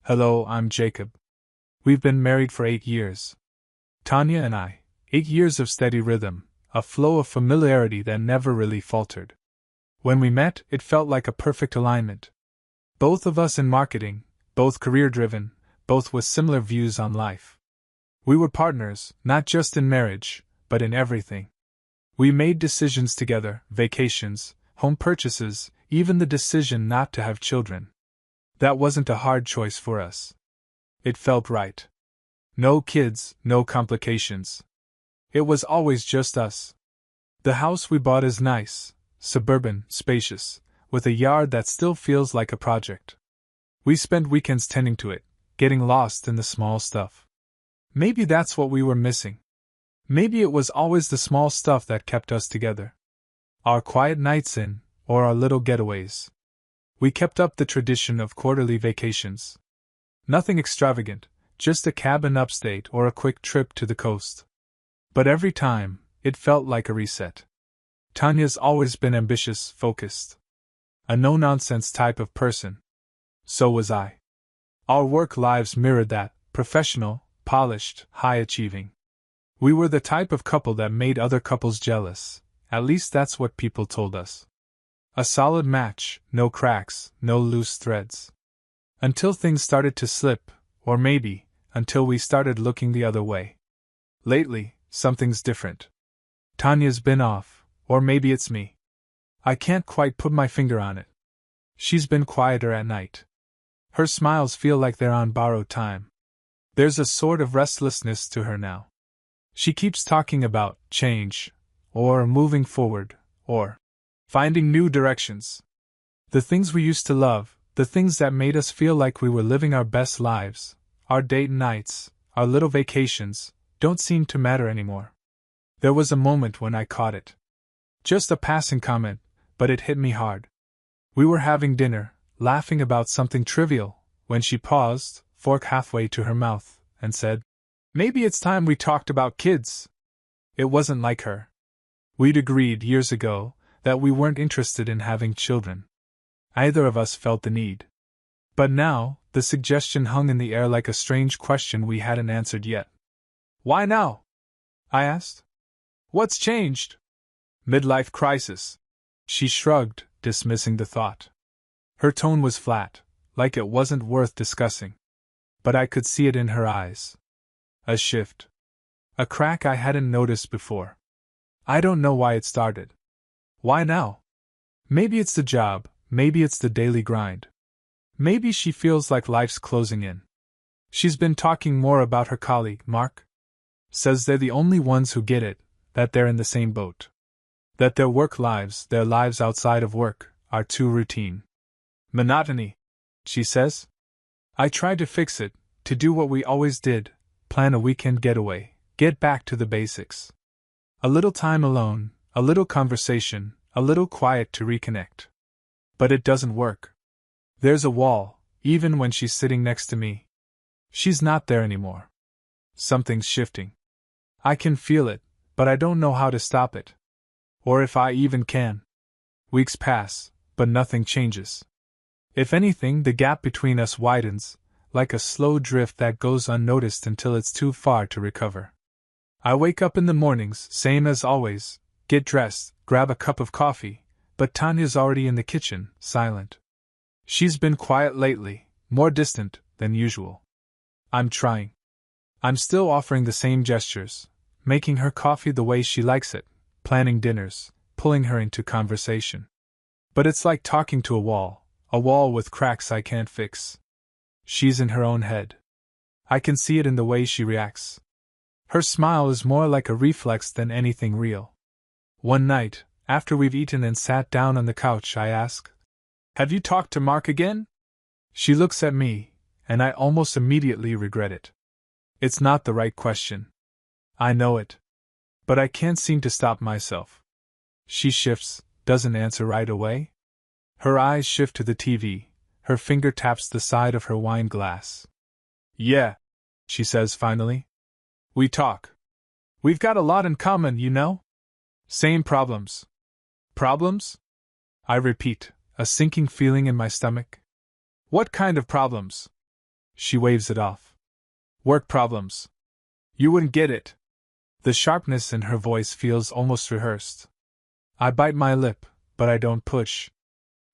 Hello, I'm Jacob. We've been married for 8 years. Tanya and I. 8 years of steady rhythm, a flow of familiarity that never really faltered. When we met, it felt like a perfect alignment. Both of us in marketing, both career-driven, both with similar views on life. We were partners, not just in marriage, but in everything. We made decisions together, vacations, home purchases, even the decision not to have children. That wasn't a hard choice for us. It felt right. No kids, no complications. It was always just us. The house we bought is nice, suburban, spacious, with a yard that still feels like a project. We spend weekends tending to it, getting lost in the small stuff. Maybe that's what we were missing. Maybe it was always the small stuff that kept us together. Our quiet nights in, or our little getaways. We kept up the tradition of quarterly vacations. Nothing extravagant, just a cabin upstate or a quick trip to the coast. But every time, it felt like a reset. Tanya's always been ambitious, focused. A no-nonsense type of person. So was I. Our work lives mirrored that, professional, polished, high-achieving. We were the type of couple that made other couples jealous, at least that's what people told us. A solid match, no cracks, no loose threads. Until things started to slip, or maybe, until we started looking the other way. Lately, something's different. Tanya's been off, or maybe it's me. I can't quite put my finger on it. She's been quieter at night. Her smiles feel like they're on borrowed time. There's a sort of restlessness to her now. She keeps talking about change, or moving forward, or finding new directions. The things we used to love, the things that made us feel like we were living our best lives, our date nights, our little vacations, don't seem to matter anymore. There was a moment when I caught it. Just a passing comment, but it hit me hard. We were having dinner, laughing about something trivial, when she paused, fork halfway to her mouth, and said, "Maybe it's time we talked about kids." It wasn't like her. We'd agreed years ago that we weren't interested in having children. Either of us felt the need. But now, the suggestion hung in the air like a strange question we hadn't answered yet. "Why now?" I asked. "What's changed?" "Midlife crisis." She shrugged, dismissing the thought. Her tone was flat, like it wasn't worth discussing. But I could see it in her eyes. A shift. A crack I hadn't noticed before. I don't know why it started. Why now? Maybe it's the job, maybe it's the daily grind. Maybe she feels like life's closing in. She's been talking more about her colleague, Mark. Says they're the only ones who get it, that they're in the same boat. That their work lives, their lives outside of work, are too routine. Monotony, she says. I tried to fix it, to do what we always did, plan a weekend getaway, get back to the basics. A little time alone, a little conversation, a little quiet to reconnect. But it doesn't work. There's a wall, even when she's sitting next to me. She's not there anymore. Something's shifting. I can feel it, but I don't know how to stop it. Or if I even can. Weeks pass, but nothing changes. If anything, the gap between us widens, like a slow drift that goes unnoticed until it's too far to recover. I wake up in the mornings, same as always, get dressed, grab a cup of coffee, but Tanya's already in the kitchen, silent. She's been quiet lately, more distant than usual. I'm trying. I'm still offering the same gestures, making her coffee the way she likes it, planning dinners, pulling her into conversation. But it's like talking to a wall with cracks I can't fix. She's in her own head. I can see it in the way she reacts. Her smile is more like a reflex than anything real. One night, after we've eaten and sat down on the couch, I ask, "Have you talked to Mark again?" She looks at me, and I almost immediately regret it. It's not the right question. I know it. But I can't seem to stop myself. She shifts, doesn't answer right away. Her eyes shift to the TV, her finger taps the side of her wine glass. "Yeah," she says finally. "We talk. We've got a lot in common, you know? Same problems." "Problems?" I repeat, a sinking feeling in my stomach. "What kind of problems?" She waves it off. Work problems. You wouldn't get it. The sharpness in her voice feels almost rehearsed. I bite my lip, but I don't push.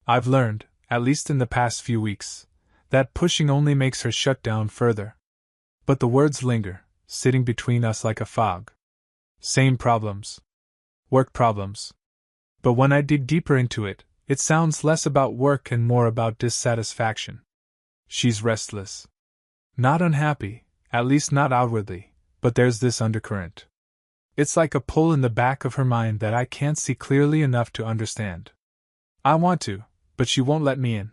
I've learned, at least in the past few weeks, that pushing only makes her shut down further. But the words linger, sitting between us like a fog. Same problems. Work problems. But when I dig deeper into it, it sounds less about work and more about dissatisfaction. She's restless. Not unhappy, at least not outwardly, but there's this undercurrent. It's like a pull in the back of her mind that I can't see clearly enough to understand. I want to, but she won't let me in.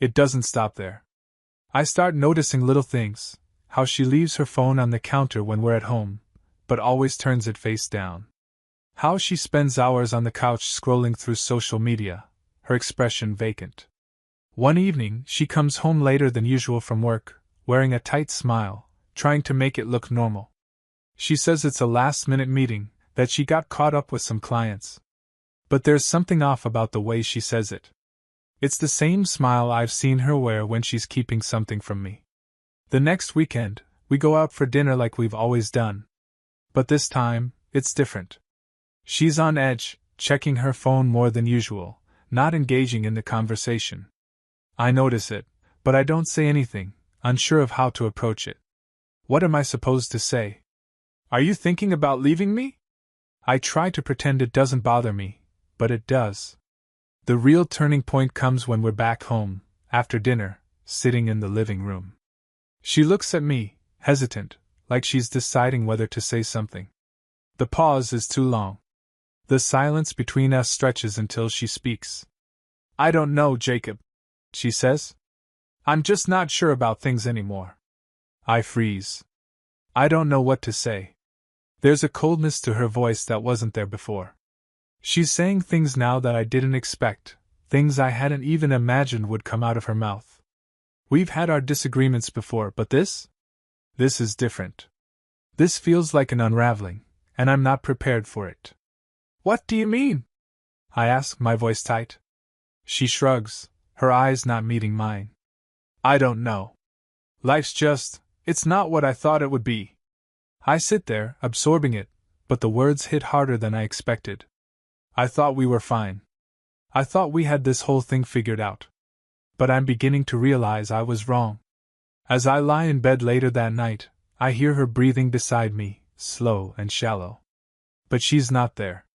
It doesn't stop there. I start noticing little things, how she leaves her phone on the counter when we're at home, but always turns it face down. How she spends hours on the couch scrolling through social media, her expression vacant. One evening, she comes home later than usual from work, wearing a tight smile, trying to make it look normal. She says it's a last-minute meeting, that she got caught up with some clients. But there's something off about the way she says it. It's the same smile I've seen her wear when she's keeping something from me. The next weekend, we go out for dinner like we've always done. But this time, it's different. She's on edge, checking her phone more than usual, not engaging in the conversation. I notice it, but I don't say anything, unsure of how to approach it. What am I supposed to say? Are you thinking about leaving me? I try to pretend it doesn't bother me, but it does. The real turning point comes when we're back home, after dinner, sitting in the living room. She looks at me, hesitant, like she's deciding whether to say something. The pause is too long. The silence between us stretches until she speaks. I don't know, Jacob, she says. I'm just not sure about things anymore. I freeze. I don't know what to say. There's a coldness to her voice that wasn't there before. She's saying things now that I didn't expect, things I hadn't even imagined would come out of her mouth. We've had our disagreements before, but this is different. This feels like an unraveling, and I'm not prepared for it. What do you mean? I ask, my voice tight. She shrugs, her eyes not meeting mine. I don't know. It's not what I thought it would be. I sit there, absorbing it, but the words hit harder than I expected. I thought we were fine. I thought we had this whole thing figured out. But I'm beginning to realize I was wrong. As I lie in bed later that night, I hear her breathing beside me, slow and shallow. But she's not there.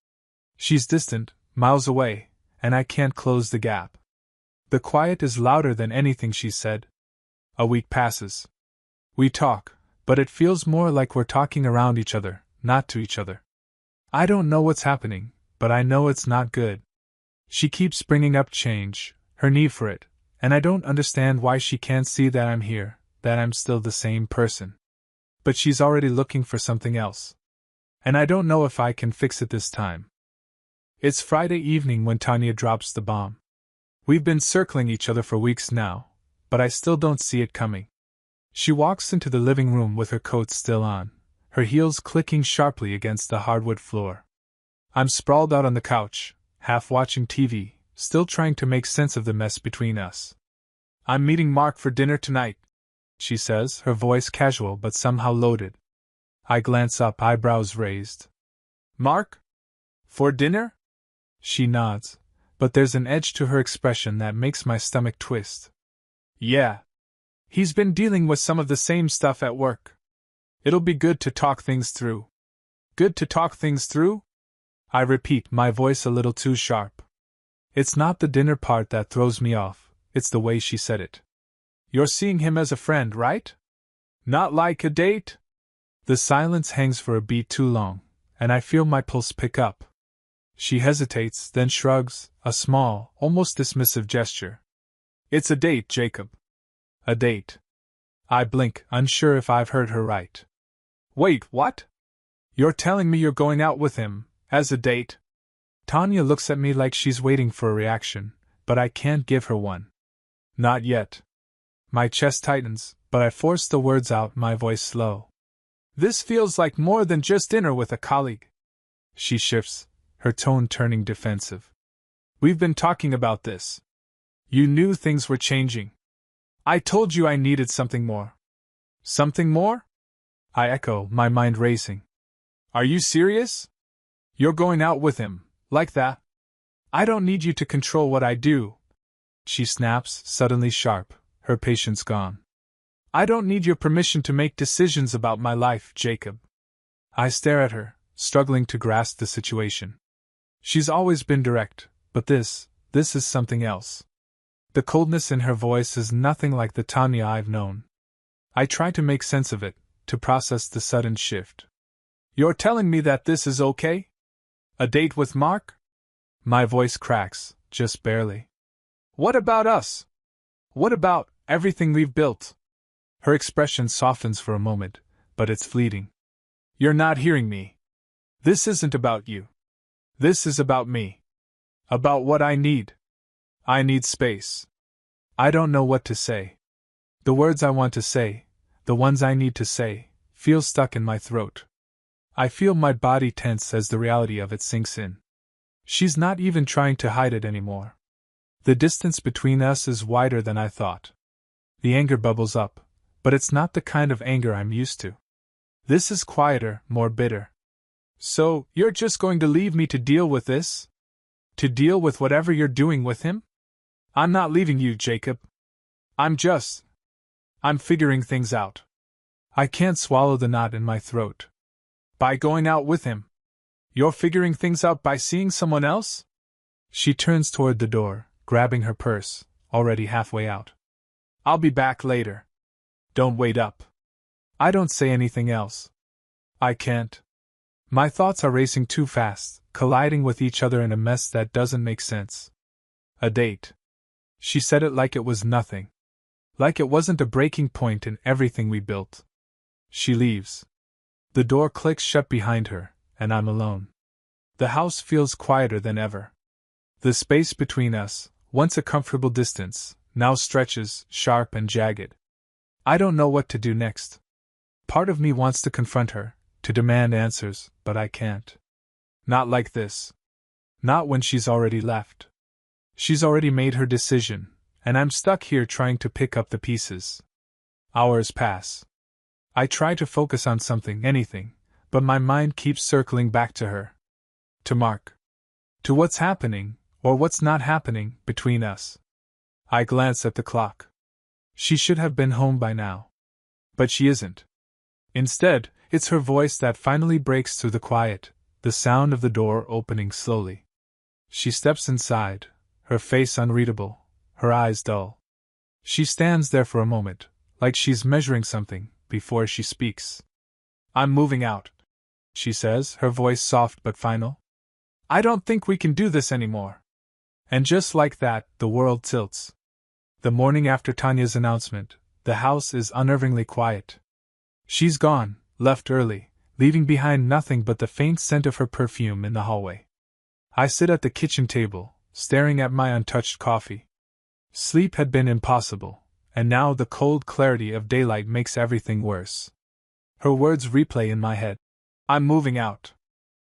She's distant, miles away, and I can't close the gap. The quiet is louder than anything she said. A week passes. We talk, but it feels more like we're talking around each other, not to each other. I don't know what's happening, but I know it's not good. She keeps bringing up change, her need for it, and I don't understand why she can't see that I'm here, that I'm still the same person. But she's already looking for something else. And I don't know if I can fix it this time. It's Friday evening when Tanya drops the bomb. We've been circling each other for weeks now, but I still don't see it coming. She walks into the living room with her coat still on, her heels clicking sharply against the hardwood floor. I'm sprawled out on the couch, half watching TV, still trying to make sense of the mess between us. I'm meeting Mark for dinner tonight, she says, her voice casual but somehow loaded. I glance up, eyebrows raised. Mark? For dinner? She nods, but there's an edge to her expression that makes my stomach twist. Yeah. He's been dealing with some of the same stuff at work. It'll be good to talk things through. Good to talk things through? I repeat, my voice a little too sharp. It's not the dinner part that throws me off, it's the way she said it. You're seeing him as a friend, right? Not like a date? The silence hangs for a beat too long, and I feel my pulse pick up. She hesitates, then shrugs, a small, almost dismissive gesture. It's a date, Jacob. A date. I blink, unsure if I've heard her right. Wait, what? You're telling me you're going out with him, as a date? Tanya looks at me like she's waiting for a reaction, but I can't give her one. Not yet. My chest tightens, but I force the words out, my voice slow. This feels like more than just dinner with a colleague. She shifts, her tone turning defensive. We've been talking about this. You knew things were changing. I told you I needed something more. Something more? I echo, my mind racing. Are you serious? You're going out with him, like that? I don't need you to control what I do. She snaps, suddenly sharp, her patience gone. I don't need your permission to make decisions about my life, Jacob. I stare at her, struggling to grasp the situation. She's always been direct, but this is something else. The coldness in her voice is nothing like the Tanya I've known. I try to make sense of it, to process the sudden shift. You're telling me that this is okay? A date with Mark? My voice cracks, just barely. What about us? What about everything we've built? Her expression softens for a moment, but it's fleeting. You're not hearing me. This isn't about you. This is about me. About what I need. I need space. I don't know what to say. The words I want to say, the ones I need to say, feel stuck in my throat. I feel my body tense as the reality of it sinks in. She's not even trying to hide it anymore. The distance between us is wider than I thought. The anger bubbles up, but it's not the kind of anger I'm used to. This is quieter, more bitter. So, you're just going to leave me to deal with this? To deal with whatever you're doing with him? I'm not leaving you, Jacob. I'm figuring things out. I can't swallow the knot in my throat. By going out with him? You're figuring things out by seeing someone else? She turns toward the door, grabbing her purse, already halfway out. I'll be back later. Don't wait up. I don't say anything else. I can't. My thoughts are racing too fast, colliding with each other in a mess that doesn't make sense. A date. She said it like it was nothing. Like it wasn't a breaking point in everything we built. She leaves. The door clicks shut behind her, and I'm alone. The house feels quieter than ever. The space between us, once a comfortable distance, now stretches, sharp and jagged. I don't know what to do next. Part of me wants to confront her, to demand answers, but I can't. Not like this. Not when she's already left. She's already made her decision, and I'm stuck here trying to pick up the pieces. Hours pass. I try to focus on something, anything, but my mind keeps circling back to her. To Mark. To what's happening, or what's not happening, between us. I glance at the clock. She should have been home by now. But she isn't. Instead, it's her voice that finally breaks through the quiet, the sound of the door opening slowly. She steps inside, her face unreadable, her eyes dull. She stands there for a moment, like she's measuring something, before she speaks. I'm moving out, she says, her voice soft but final. I don't think we can do this anymore. And just like that, the world tilts. The morning after Tanya's announcement, the house is unnervingly quiet. She's gone, left early, leaving behind nothing but the faint scent of her perfume in the hallway. I sit at the kitchen table, staring at my untouched coffee. Sleep had been impossible, and now the cold clarity of daylight makes everything worse. Her words replay in my head. I'm moving out.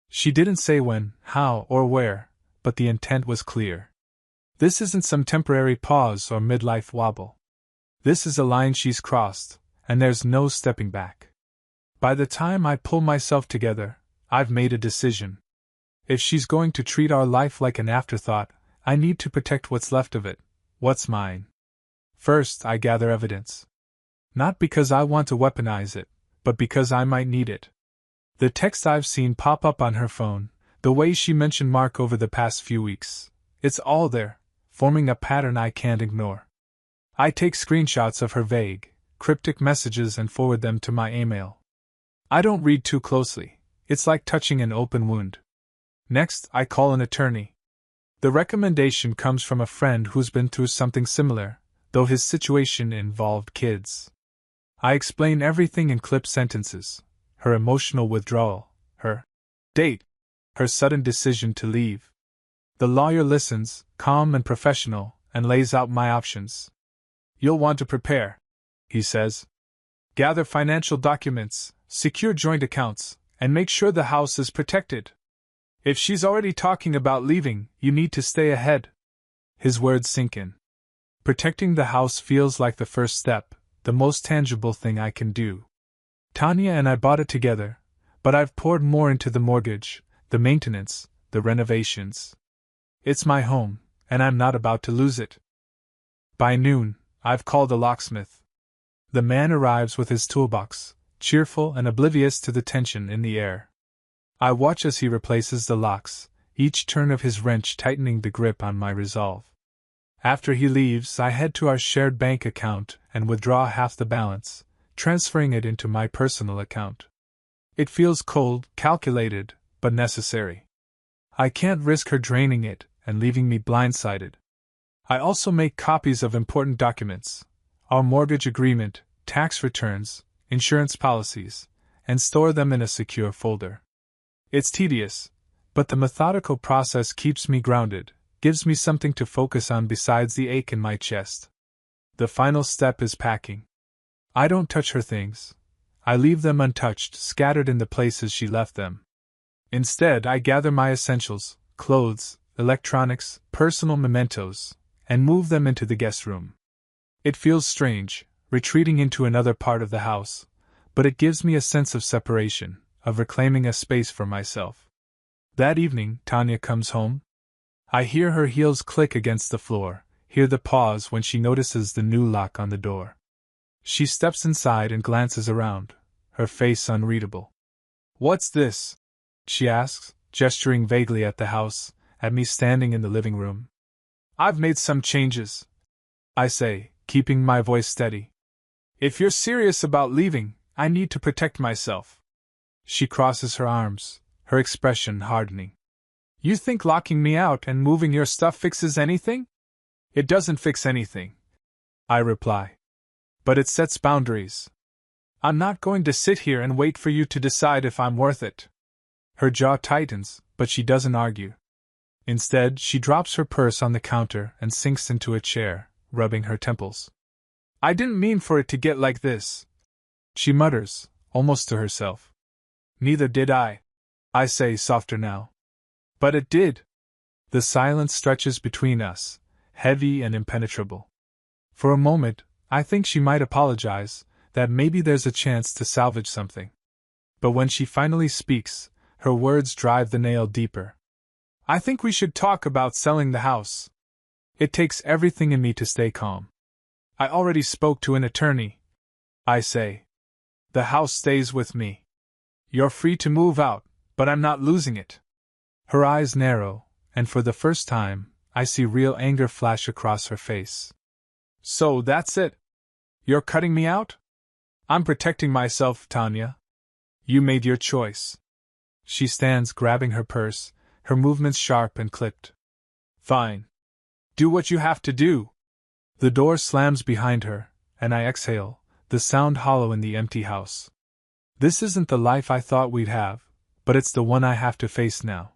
She didn't say when, how, or where, but the intent was clear. This isn't some temporary pause or midlife wobble. This is a line she's crossed, and there's no stepping back. By the time I pull myself together, I've made a decision. If she's going to treat our life like an afterthought, I need to protect what's left of it, what's mine. First, I gather evidence. Not because I want to weaponize it, but because I might need it. The text I've seen pop up on her phone, the way she mentioned Mark over the past few weeks, it's all there, forming a pattern I can't ignore. I take screenshots of her vague, cryptic messages and forward them to my email. I don't read too closely, it's like touching an open wound. Next, I call an attorney. The recommendation comes from a friend who's been through something similar, though his situation involved kids. I explain everything in clipped sentences, her emotional withdrawal, her date, her sudden decision to leave. The lawyer listens, calm and professional, and lays out my options. You'll want to prepare, he says. Gather financial documents, secure joint accounts, and make sure the house is protected. If she's already talking about leaving, you need to stay ahead. His words sink in. Protecting the house feels like the first step, the most tangible thing I can do. Tanya and I bought it together, but I've poured more into the mortgage, the maintenance, the renovations. It's my home, and I'm not about to lose it. By noon, I've called a locksmith. The man arrives with his toolbox, cheerful and oblivious to the tension in the air. I watch as he replaces the locks, each turn of his wrench tightening the grip on my resolve. After he leaves, I head to our shared bank account and withdraw half the balance, transferring it into my personal account. It feels cold, calculated, but necessary. I can't risk her draining it and leaving me blindsided. I also make copies of important documents, our mortgage agreement, tax returns, insurance policies, and store them in a secure folder. It's tedious, but the methodical process keeps me grounded, gives me something to focus on besides the ache in my chest. The final step is packing. I don't touch her things. I leave them untouched, scattered in the places she left them. Instead, I gather my essentials, clothes, electronics, personal mementos, and move them into the guest room. It feels strange, retreating into another part of the house, but it gives me a sense of separation, of reclaiming a space for myself. That evening, Tanya comes home. I hear her heels click against the floor, hear the pause when she notices the new lock on the door. She steps inside and glances around, her face unreadable. "What's this?" she asks, gesturing vaguely at the house, at me standing in the living room. "I've made some changes," I say, keeping my voice steady. "If you're serious about leaving, I need to protect myself." She crosses her arms, her expression hardening. "You think locking me out and moving your stuff fixes anything?" "It doesn't fix anything," I reply. "But it sets boundaries. I'm not going to sit here and wait for you to decide if I'm worth it." Her jaw tightens, but she doesn't argue. Instead, she drops her purse on the counter and sinks into a chair, rubbing her temples. "I didn't mean for it to get like this," she mutters, almost to herself. "Neither did I say softer now. "But it did." The silence stretches between us, heavy and impenetrable. For a moment, I think she might apologize, that maybe there's a chance to salvage something. But when she finally speaks, her words drive the nail deeper. "I think we should talk about selling the house." It takes everything in me to stay calm. "I already spoke to an attorney," I say. "The house stays with me. You're free to move out, but I'm not losing it." Her eyes narrow, and for the first time, I see real anger flash across her face. "So that's it? You're cutting me out?" "I'm protecting myself, Tanya. You made your choice." She stands grabbing her purse, her movements sharp and clipped. "Fine. Do what you have to do." The door slams behind her, and I exhale, the sound hollow in the empty house. This isn't the life I thought we'd have, but it's the one I have to face now.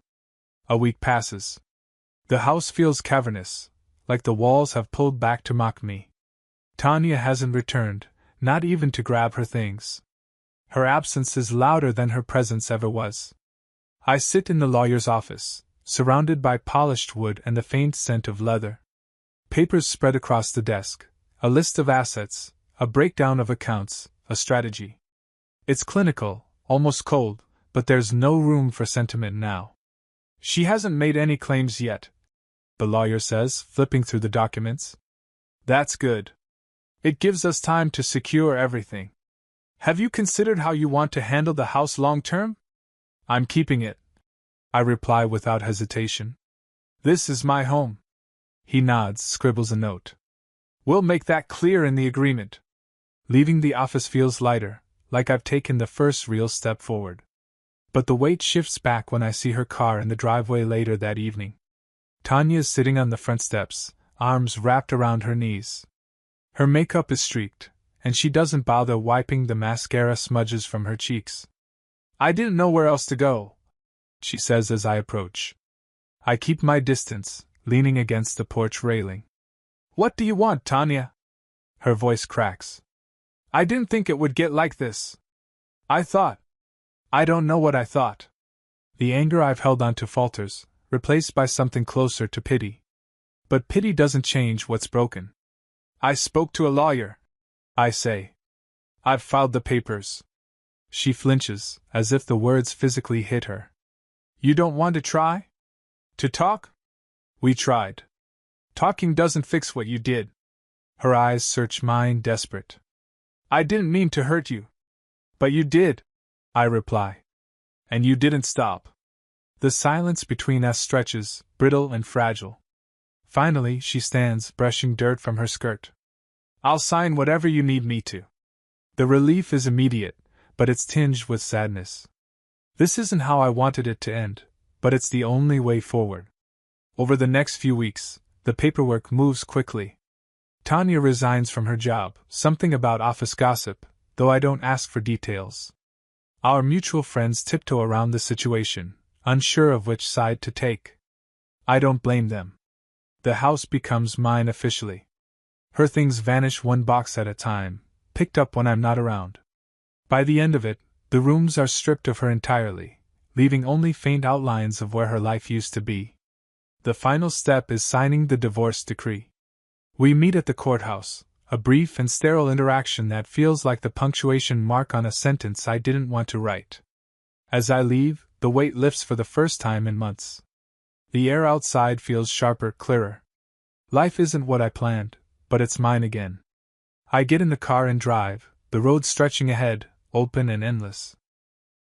A week passes. The house feels cavernous, like the walls have pulled back to mock me. Tanya hasn't returned, not even to grab her things. Her absence is louder than her presence ever was. I sit in the lawyer's office, surrounded by polished wood and the faint scent of leather. Papers spread across the desk, a list of assets, a breakdown of accounts, a strategy. It's clinical, almost cold, but there's no room for sentiment now. "She hasn't made any claims yet," the lawyer says, flipping through the documents. "That's good. It gives us time to secure everything. Have you considered how you want to handle the house long term?" "I'm keeping it," I reply without hesitation. "This is my home." He nods, scribbles a note. "We'll make that clear in the agreement." Leaving the office feels lighter, like I've taken the first real step forward. But the weight shifts back when I see her car in the driveway later that evening. Tanya's sitting on the front steps, arms wrapped around her knees. Her makeup is streaked, and she doesn't bother wiping the mascara smudges from her cheeks. "I didn't know where else to go," she says as I approach. I keep my distance, leaning against the porch railing. "What do you want, Tanya?" Her voice cracks. "I didn't think it would get like this. I don't know what I thought." The anger I've held onto falters, replaced by something closer to pity. But pity doesn't change what's broken. I spoke to a lawyer, I say. I've filed the papers. She flinches, as if the words physically hit her. You don't want to try? To talk? We tried. Talking doesn't fix what you did. Her eyes search mine, desperate. I didn't mean to hurt you. But you did, I reply. And you didn't stop. The silence between us stretches, brittle and fragile. Finally, she stands, brushing dirt from her skirt. I'll sign whatever you need me to. The relief is immediate, but it's tinged with sadness. This isn't how I wanted it to end, but it's the only way forward. Over the next few weeks, the paperwork moves quickly. Tanya resigns from her job, something about office gossip, though I don't ask for details. Our mutual friends tiptoe around the situation, unsure of which side to take. I don't blame them. The house becomes mine officially. Her things vanish one box at a time, picked up when I'm not around. By the end of it, the rooms are stripped of her entirely, leaving only faint outlines of where her life used to be. The final step is signing the divorce decree. We meet at the courthouse, a brief and sterile interaction that feels like the punctuation mark on a sentence I didn't want to write. As I leave, the weight lifts for the first time in months. The air outside feels sharper, clearer. Life isn't what I planned, but it's mine again. I get in the car and drive, the road stretching ahead, open and endless.